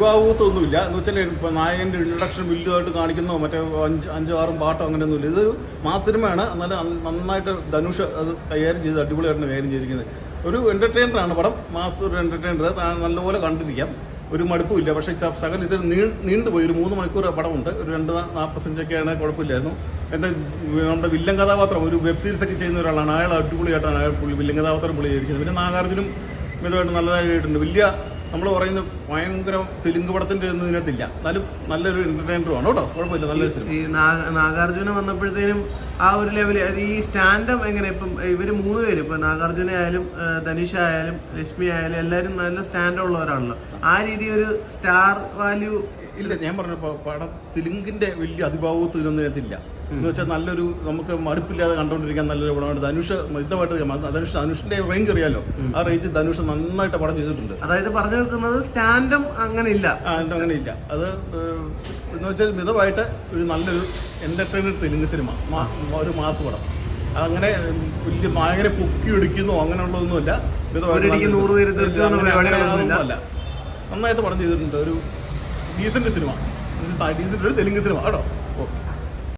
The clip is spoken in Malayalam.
ഭാവത്തൊന്നുമില്ല എന്ന് വെച്ചാൽ ഇപ്പോൾ നായകൻ്റെ ഇൻട്രഡക്ഷൻ വലുതായിട്ട് കാണിക്കുന്നോ മറ്റേ അഞ്ചോ ആറും പാട്ടോ അങ്ങനെയൊന്നുമില്ല. ഇതൊരു മാസ് സിനിമയാണ്. എന്നാലും നന്നായിട്ട് ധനുഷ് അത് കൈകാര്യം ചെയ്ത് അടിപൊളിയായിട്ടാണ് കൈകാര്യം ചെയ്തിരിക്കുന്നത്. ഒരു എൻ്റർടൈനറാണ് പടം, മാസ് ഒരു എൻ്റർടൈനർ, നല്ലപോലെ കണ്ടിരിക്കാം, ഒരു മടുപ്പുമില്ല. പക്ഷേ ശകലം ഇത് നീണ്ടുപോയി. ഒരു 3 മണിക്കൂർ പടമുണ്ട്. ഒരു 2:45 കുഴപ്പമില്ലായിരുന്നു. എന്താ നമ്മുടെ വില്ലൻ കഥാപാത്രം ഒരു വെബ് സീരീസൊക്കെ ചെയ്യുന്ന ഒരാളാണ്. അയാൾ അടിപൊളിയായിട്ടാണ് അയാൾ വില്ലൻ കഥാപാത്രം പുള്ളി ചെയ്തിരിക്കുന്നത്. പിന്നെ നാഗാർജുനും മിതമായിട്ട് നല്ലതായിട്ടുണ്ട്. വലിയ നമ്മൾ പറയുന്ന ഭയങ്കര തെലുങ്ക് പടത്തിൻ്റെ ഒന്നും ഇതിനകത്തില്ല. എന്നാലും നല്ലൊരു എൻ്റർടൈനറുമാണ് കേട്ടോ, കുഴപ്പമില്ല, നല്ലൊരു സിനിമ. ഈ നാഗാർജുന വന്നപ്പോഴത്തേനും ആ ഒരു ലെവല് ഈ സ്റ്റാൻഡപ്പ് എങ്ങനെ ഇപ്പം ഇവർ 3 പേരും ഇപ്പം നാഗാർജുന ആയാലും ധനുഷ് ആയാലും ലക്ഷ്മി ആയാലും എല്ലാവരും നല്ല സ്റ്റാൻഡ് ഉള്ളവരാണല്ലോ. ആ രീതി ഒരു സ്റ്റാർ വാല്യൂ ഇല്ല. ഞാൻ പറഞ്ഞ പടം തെലുങ്കിന്റെ വലിയ അതിഭാവത്ത് ഇതൊന്നും ഇതിനകത്തില്ല. എന്ന് വെച്ചാൽ നല്ലൊരു നമുക്ക് മടുപ്പില്ലാതെ കണ്ടുകൊണ്ടിരിക്കാൻ നല്ലൊരു പടമാണ്. ധനുഷ് മിതമായിട്ട് ധനുഷിന്റെ റേഞ്ച് അറിയാലോ, ആ റേഞ്ച് ധനുഷ് നന്നായിട്ട് പടം ചെയ്തിട്ടുണ്ട്. അതായത് പറഞ്ഞു വെക്കുന്നത് സ്റ്റാൻഡും അങ്ങനെ ഇല്ല, അങ്ങനെ ഇല്ല. അത് എന്ന് വെച്ചാൽ മിതമായിട്ട് ഒരു നല്ലൊരു എന്റർടൈനർ തെലുങ്ക് സിനിമ, ഒരു മാസ് പടം. അതങ്ങനെ വലിയ ഭയങ്കര പൊക്കി എടുക്കുന്നോ അങ്ങനെയുള്ളതൊന്നുമല്ല. അതൊന്നുമല്ല, നന്നായിട്ട് പടം ചെയ്തിട്ടുണ്ട്. ഒരു ഡീസന്റ് സിനിമ, ഡീസന്റ് ഒരു തെലുങ്ക് സിനിമ കേട്ടോ. ഓക്കെ.